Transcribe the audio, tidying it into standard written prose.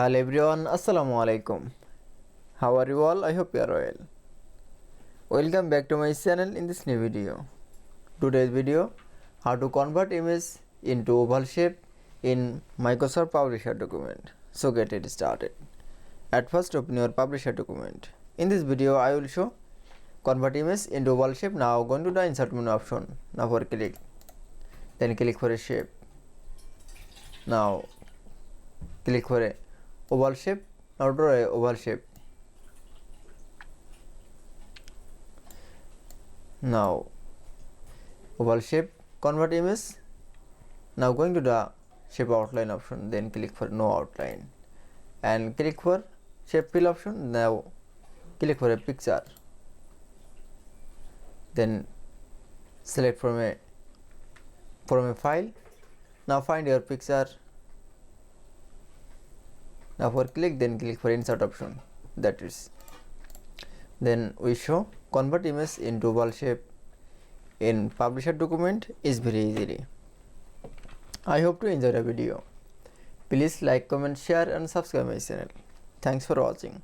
Hello everyone, Assalamu alaikum. How are you all? I hope you are well. Welcome back to my channel in this new video. Today's video, how to convert image into oval shape in Microsoft Publisher document. So get it started. At first open your Publisher document. In this video I will show convert image into oval shape. Now go to the insert menu option. Now for click. Then click for a shape. Now click for a oval shape. Now draw a oval shape. Now oval shape, convert image. Now going to the shape outline option, then click for no outline and click for shape fill option. Now click for a picture, then select from a file. Now find your picture. Now for click, then click for insert option. That is, then we show convert image into oval shape in Publisher document is very easily. I hope to enjoy the video. Please like, comment, share and subscribe my channel. Thanks for watching.